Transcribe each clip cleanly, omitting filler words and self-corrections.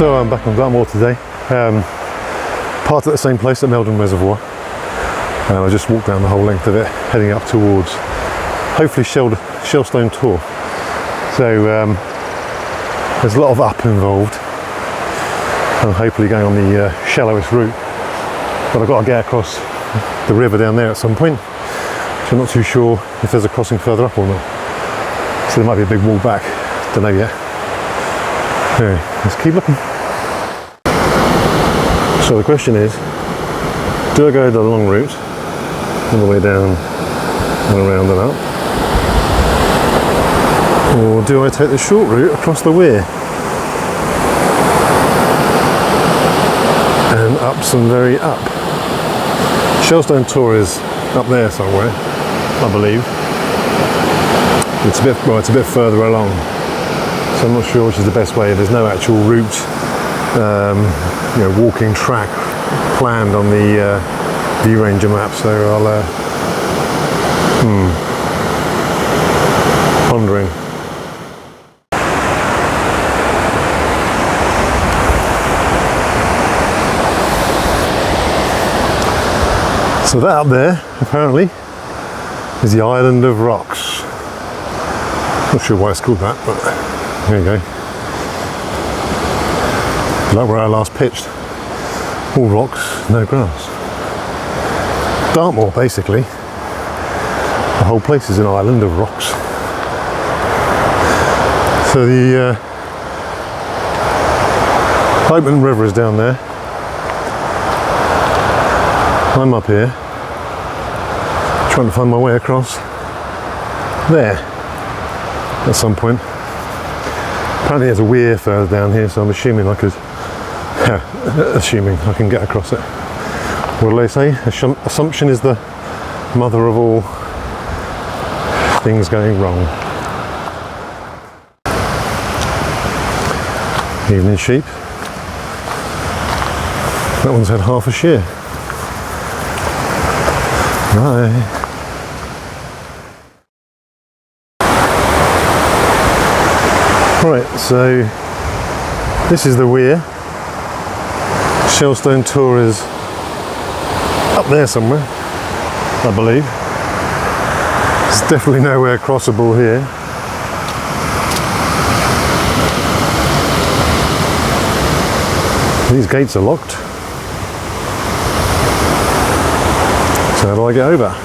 So I'm back on Black Tor today, parked at the same place at Meldon Reservoir, and I just walked down the whole length of it, heading up towards hopefully Shelstone Tor. So there's a lot of up involved. I'm hopefully going on the shallowest route, but I've got to get across the river down there at some point, so I'm not too sure if there's a crossing further up or not. So there might be a big wall back, don't know yet. Anyway, let's keep looking. So the question is, do I go the long route all the way down and around and up, or do I take the short route across the weir and up some very up? Shelstone Tor is up there somewhere, I believe. It's a bit further along, so I'm not sure which is the best way. There's no actual route, walking track planned on the View Ranger map, so I'll pondering. So that up there apparently is the Island of Rocks. Not sure why it's called that, but there you go. Like where I last pitched. All rocks, no grass. Dartmoor, basically. The whole place is an island of rocks. So the Aluminium River is down there. I'm up here, trying to find my way across there at some point. Apparently there's a weir further down here, so I'm assuming I could, assuming I can get across it. What do they say? Assumption is the mother of all things going wrong. Evening sheep. That one's had half a shear. Right. Right, so this is the weir. Shelstone Tor is up there somewhere, I believe. There's definitely nowhere crossable here. These gates are locked. So how do I get over?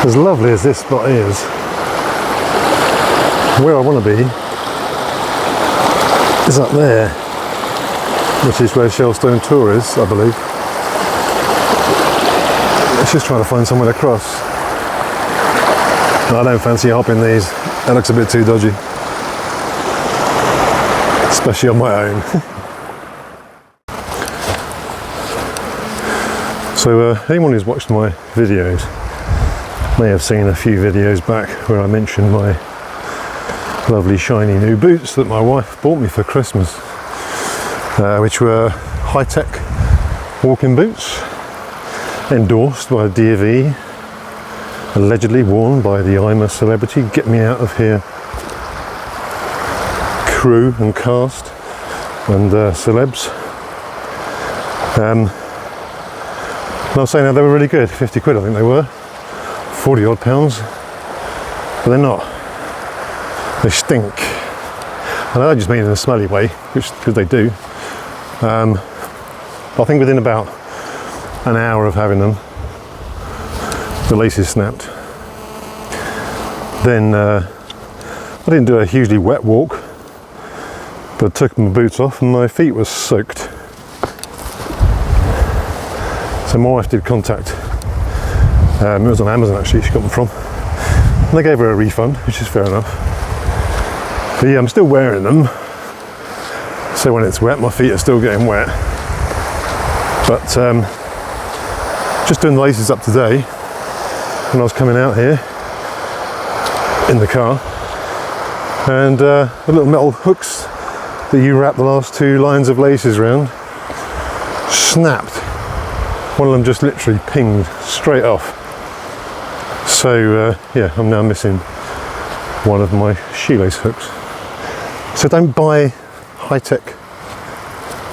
As lovely as this spot is, where I want to be is up there, which is where Shelstone Tor is, I believe. Let's just try to find somewhere to cross. I don't fancy hopping these, that looks a bit too dodgy, especially on my own. So anyone who's watched my videos may have seen a few videos back where I mentioned my lovely shiny new boots that my wife bought me for Christmas, which were high-tech walking boots, endorsed by DV, allegedly worn by the I'm a Celebrity, Get Me Out of Here crew and cast and celebs. And I was saying how they were really good, 50 quid I think they were. 40 odd pounds, but they're not. They stink. And I don't just mean in a smelly way, which because they do. But I think within about an hour of having them, the laces snapped. Then I didn't do a hugely wet walk, but I took my boots off and my feet were soaked. So my wife did contact, it was on Amazon actually, she got them from. And they gave her a refund, which is fair enough. But yeah, I'm still wearing them. So when it's wet, my feet are still getting wet. But just doing the laces up today, when I was coming out here in the car, and the little metal hooks that you wrap the last two lines of laces around snapped. One of them just literally pinged straight off. So yeah, I'm now missing one of my shoelace hooks. So don't buy high-tech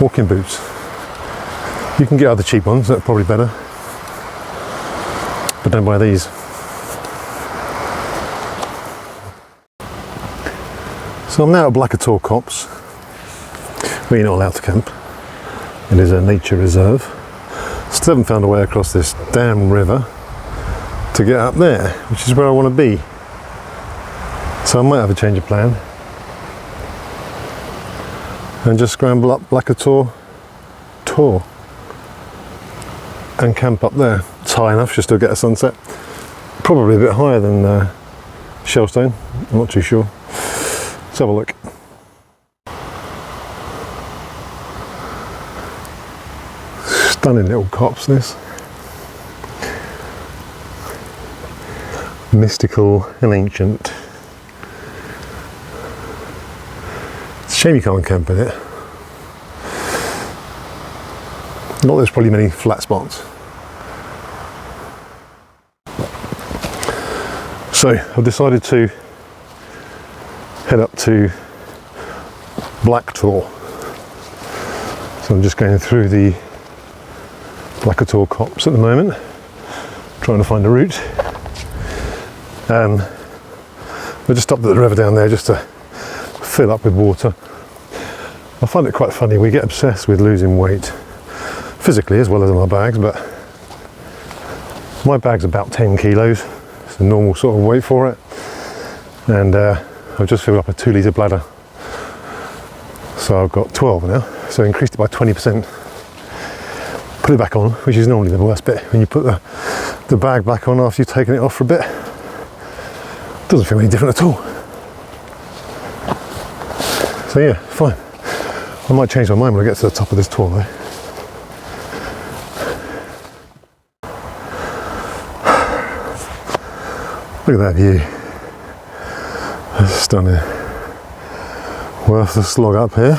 walking boots. You can get other cheap ones that are probably better, but don't buy these. So I'm now at Black Tor copse, where you're not allowed to camp. It is a nature reserve. Still haven't found a way across this damn river to get up there, which is where I want to be. So I might have a change of plan and just scramble up Black Tor and camp up there. It's high enough, should still get a sunset. Probably a bit higher than Shelstone, I'm not too sure. Let's have a look. Stunning little copse, this. Mystical and ancient. It's a shame you can't camp in it. Not that there's probably many flat spots. So I've decided to head up to Black Tor. So I'm just going through the Black Tor copse at the moment, trying to find a route. We just stopped at the river down there just to fill up with water. I find it quite funny, we get obsessed with losing weight, physically as well as in our bags, but my bag's about 10 kilos, it's the normal sort of weight for it, and I've just filled up a 2 litre bladder, so I've got 12 now, so I increased it by 20%. Put it back on, which is normally the worst bit, when you put the bag back on after you've taken it off for a bit. It doesn't feel any different at all. So yeah, fine. I might change my mind when I get to the top of this tor though. Look at that view. That's stunning. Worth the slog up here.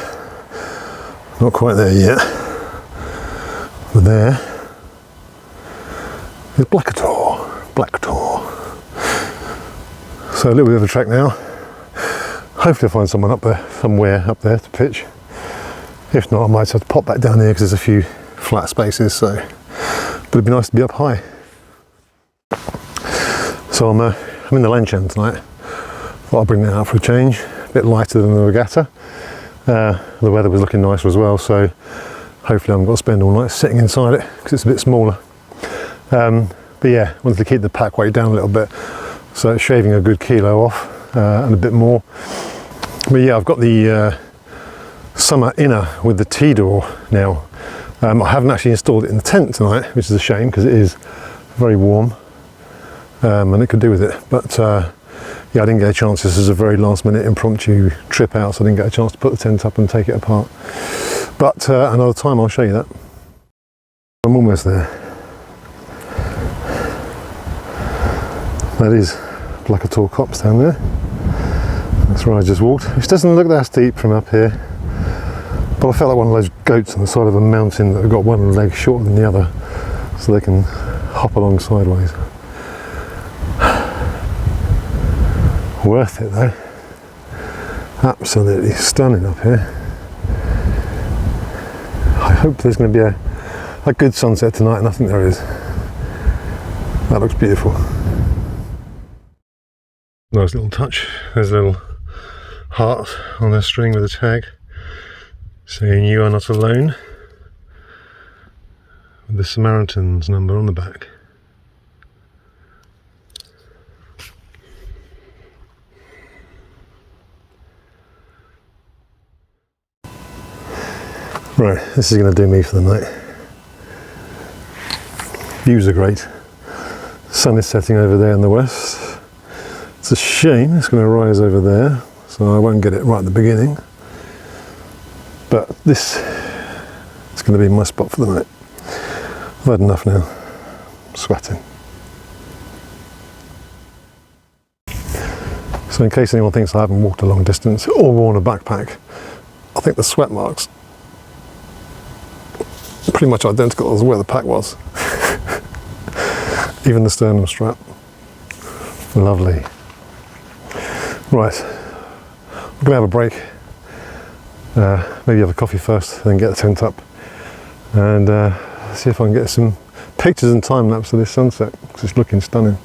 Not quite there yet. But there is Black Tor. So a little bit of a trek now. Hopefully I'll find someone up there, somewhere up there to pitch. If not, I might have to pop back down here because there's a few flat spaces. So, but it'd be nice to be up high. So I'm in the Lanchan tonight. Thought I'd bring that out for a change. A bit lighter than the regatta. The weather was looking nicer as well, so hopefully I haven't got to spend all night sitting inside it because it's a bit smaller. But yeah, wanted to keep the pack weight down a little bit, so it's shaving a good kilo off and a bit more. But yeah, I've got the summer inner with the T-door now. I haven't actually installed it in the tent tonight, which is a shame because it is very warm and it could do with it. But yeah, I didn't get a chance. This is a very last minute impromptu trip out, so I didn't get a chance to put the tent up and take it apart. But another time I'll show you that. I'm almost there. That is Black Tor copse down there. That's where I just walked, which doesn't look that steep from up here. But I felt like one of those goats on the side of a mountain that have got one leg shorter than the other, so they can hop along sideways. Worth it though. Absolutely stunning up here. I hope there's going to be a good sunset tonight, and I think there is. That looks beautiful. Nice little touch. There's a little heart on a string with a tag saying "You are not alone," with the Samaritan's number on the back. Right, this is going to do me for the night. Views are great. Sun is setting over there in the west. It's a shame it's going to rise over there, so I won't get it right at the beginning. But this is going to be my spot for the night. I've had enough now. I'm sweating. So in case anyone thinks I haven't walked a long distance or worn a backpack, I think the sweat marks are pretty much identical as where the pack was. Even the sternum strap. Lovely. Right, I'm going to have a break. Maybe have a coffee first, then get the tent up and see if I can get some pictures and time lapse of this sunset, because it's looking stunning.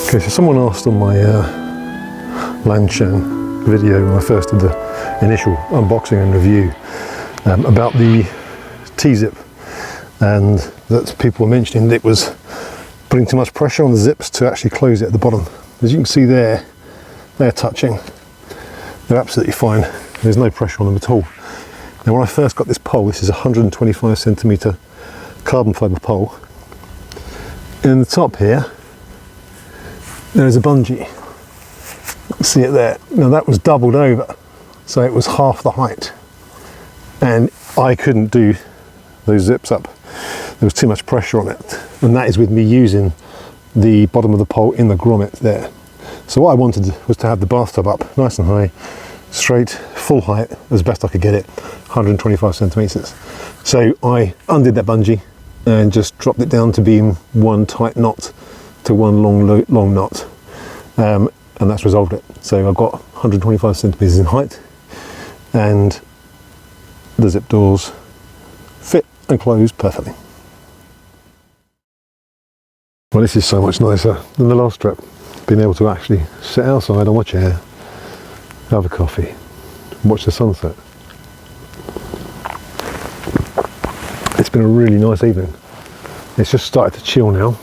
Okay, so someone asked on my Lanshan video when I first did the initial unboxing and review about the T-zip, and that people were mentioning that it was putting too much pressure on the zips to actually close it at the bottom. As you can see there, they're touching. They're absolutely fine. There's no pressure on them at all. Now when I first got this pole, this is a 125 centimetre carbon fibre pole. In the top here, there is a bungee. See it there? Now that was doubled over, so it was half the height. And I couldn't do those zips up. There was too much pressure on it. And that is with me using the bottom of the pole in the grommet there. So what I wanted was to have the bathtub up nice and high, straight, full height, as best I could get it, 125 centimetres. So I undid that bungee and just dropped it down to being one tight knot to one long knot, and that's resolved it. So I've got 125 centimetres in height, and the zip doors fit and close perfectly. Well, this is so much nicer than the last trip. Being able to actually sit outside on my chair, have a coffee, watch the sunset. It's been a really nice evening. It's just started to chill now,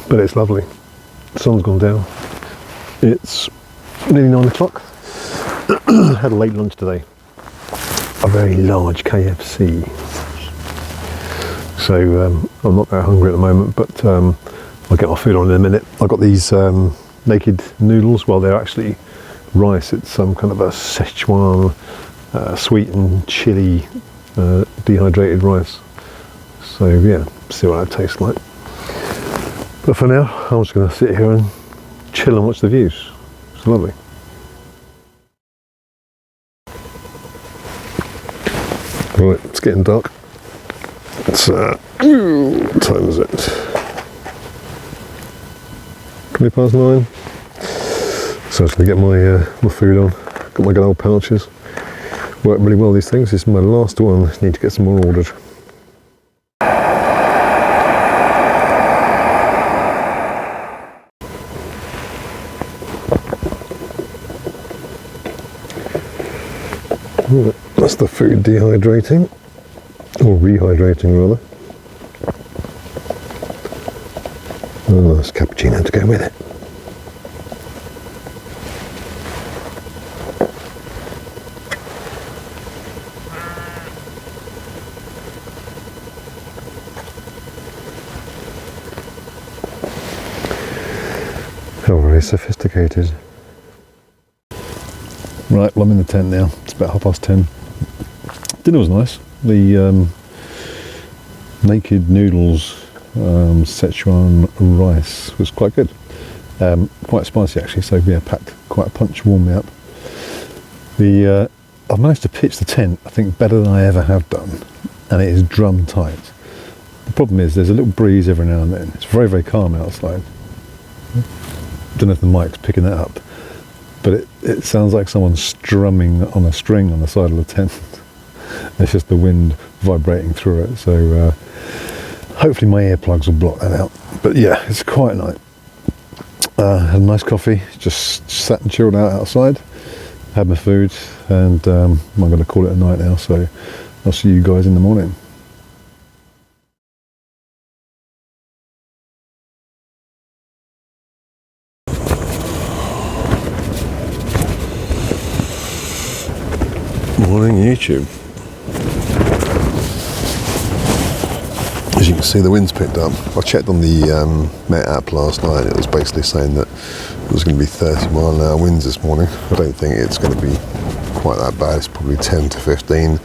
but it's lovely. The sun's gone down. It's nearly 9 o'clock. Had a late lunch today. A very large KFC. So I'm not that hungry at the moment, but I'll get my food on in a minute. I've got these naked noodles. Well, they're actually rice. It's some kind of a Szechuan sweet and chili dehydrated rice. So yeah, see what that tastes like. But for now, I'm just going to sit here and chill and watch the views. It's lovely. Right, it's getting dark. It's what time is it? 9:20. So I'm just going to get my food on. Got my good old pouches. Work really well, these things. This is my last one. Need to get some more ordered. Right, that's the food dehydrating, or rehydrating rather. Oh, there's cappuccino to go with it. How very sophisticated. Right, well I'm in the tent now. It's about 10:30. Dinner was nice. The naked noodles, Szechuan rice was quite good. Quite spicy actually, so yeah, packed quite a punch, warmed me up. I've managed to pitch the tent, I think, better than I ever have done, and it is drum tight. The problem is there's a little breeze every now and then. It's very, very calm outside. Don't know if the mic's picking that up, but it sounds like someone's strumming on a string on the side of the tent. It's just the wind vibrating through it, so hopefully my earplugs will block that out. But yeah, it's quite nice. Had a nice coffee, just sat and chilled out outside, had my food, and I'm going to call it a night now, so I'll see you guys in the morning. Morning YouTube. As you can see, the wind's picked up. I checked on the Met app last night. It was basically saying that it was going to be 30-mile-an-hour winds this morning. I don't think it's going to be quite that bad. It's probably 10 to 15.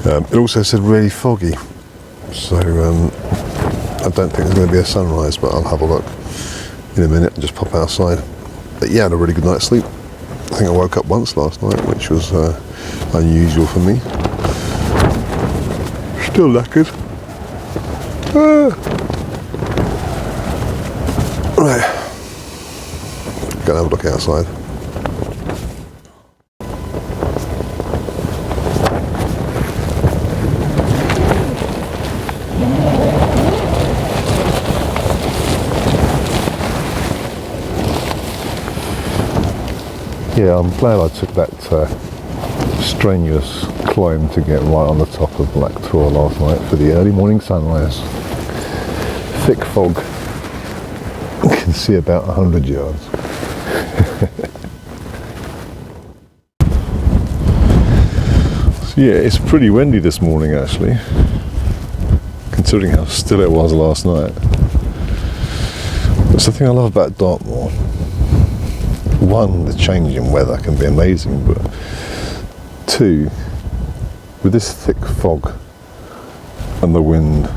It also said really foggy, so I don't think there's going to be a sunrise, but I'll have a look in a minute and just pop outside. But yeah, I had a really good night's sleep. I think I woke up once last night, which was unusual for me. Still knackered. Right, go and have a look outside. Yeah, I'm glad I took that strenuous climb to get right on the top of Black Tor last night for the early morning sunrise. Thick fog. You can see about 100 yards. So yeah, it's pretty windy this morning actually, considering how still it was last night. That's the thing I love about Dartmoor. One, the change in weather can be amazing, but two, with this thick fog and the wind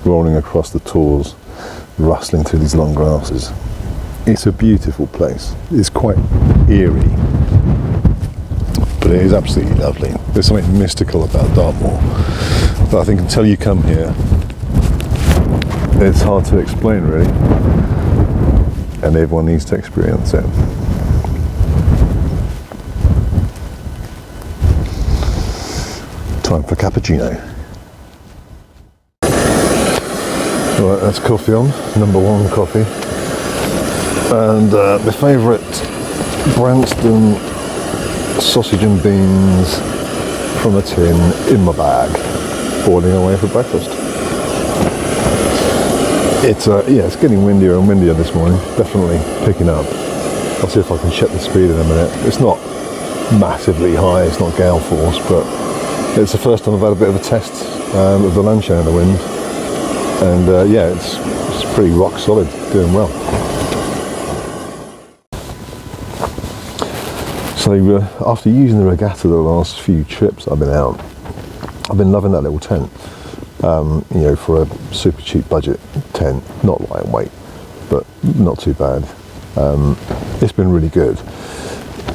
rolling across the tors, rustling through these long grasses, it's a beautiful place. It's quite eerie, but it is absolutely lovely. There's something mystical about Dartmoor that I think until you come here, it's hard to explain really, and everyone needs to experience it. Time for cappuccino. Right, that's coffee on, #1 coffee. And the favourite Branston sausage and beans from a tin in my bag, boiling away for breakfast. It's yeah, it's getting windier and windier this morning, definitely picking up. I'll see if I can check the speed in a minute. It's not massively high, it's not gale force, but it's the first time I've had a bit of a test of the lancia in the wind, and yeah, it's pretty rock solid, doing well. So after using the regatta the last few trips I've been out, I've been loving that little tent. You know, for a super cheap budget tent, not lightweight, but not too bad. It's been really good.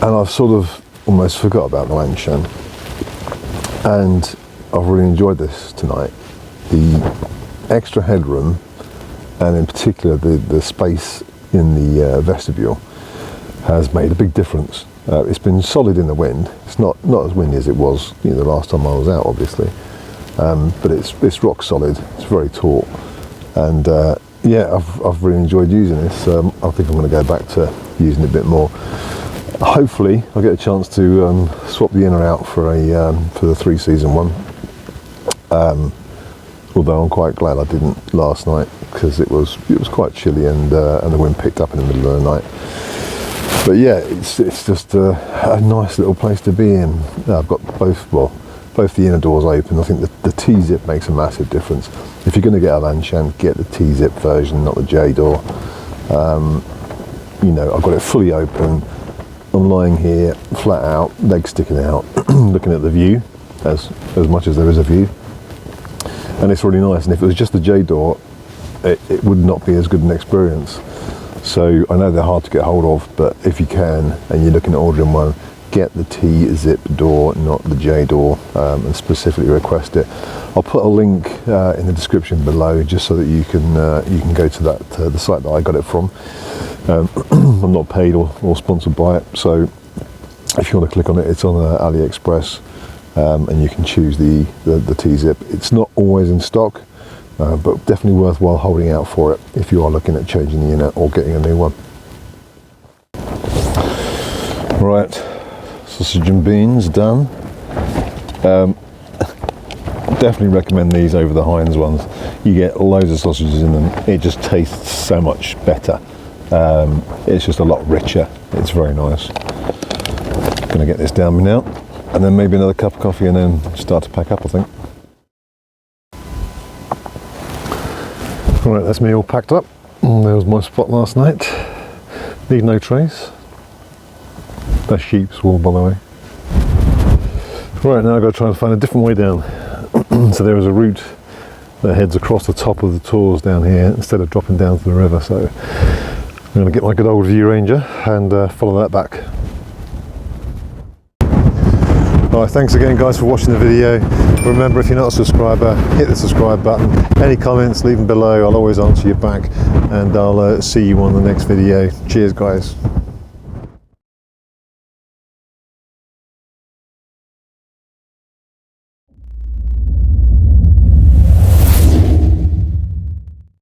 And I've sort of almost forgot about the Langshan. And I've really enjoyed this tonight. The extra headroom, and in particular the space in the vestibule, has made a big difference. It's been solid in the wind. It's not as windy as it was, you know, the last time I was out, obviously. But it's rock solid. It's very taut, and yeah, I've really enjoyed using this. I think I'm going to go back to using it a bit more. Hopefully, I'll get a chance to swap the inner out for the 3-season one. Although I'm quite glad I didn't last night, because it was quite chilly, and the wind picked up in the middle of the night. But yeah, it's just a nice little place to be in. I've got both the inner doors open. I think the T-zip makes a massive difference. If you're going to get a Langshan, get the T-zip version, not the J-door. You know, I've got it fully open. I'm lying here, flat out, legs sticking out, looking at the view, as much as there is a view. And it's really nice. And if it was just the J-door, it would not be as good an experience. So I know they're hard to get hold of, but if you can, and you're looking at ordering one, get the T-zip door, not the J-door, and specifically request it. I'll put a link in the description below, just so that you can go to that the site that I got it from. I'm not paid or sponsored by it, so if you want to click on it, it's on AliExpress, and you can choose the T-zip. It's not always in stock, but definitely worthwhile holding out for it if you are looking at changing the unit or getting a new one. Right, sausage and beans done. Definitely recommend these over the Heinz ones. You get loads of sausages in them. It just tastes so much better. It's just a lot richer. It's very nice. Gonna get this down now, and then maybe another cup of coffee, and then start to pack up, I think. Right, that's me all packed up. There was my spot last night. Need no trace. That's sheep's wool, by the way. Right, now I've got to try and find a different way down. So there is a route that heads across the top of the Tors down here, instead of dropping down to the river. So I'm going to get my good old View Ranger and follow that back. Alright, thanks again guys for watching the video. Remember, if you're not a subscriber, hit the subscribe button. Any comments, leave them below. I'll always answer you back, and I'll see you on the next video. Cheers guys.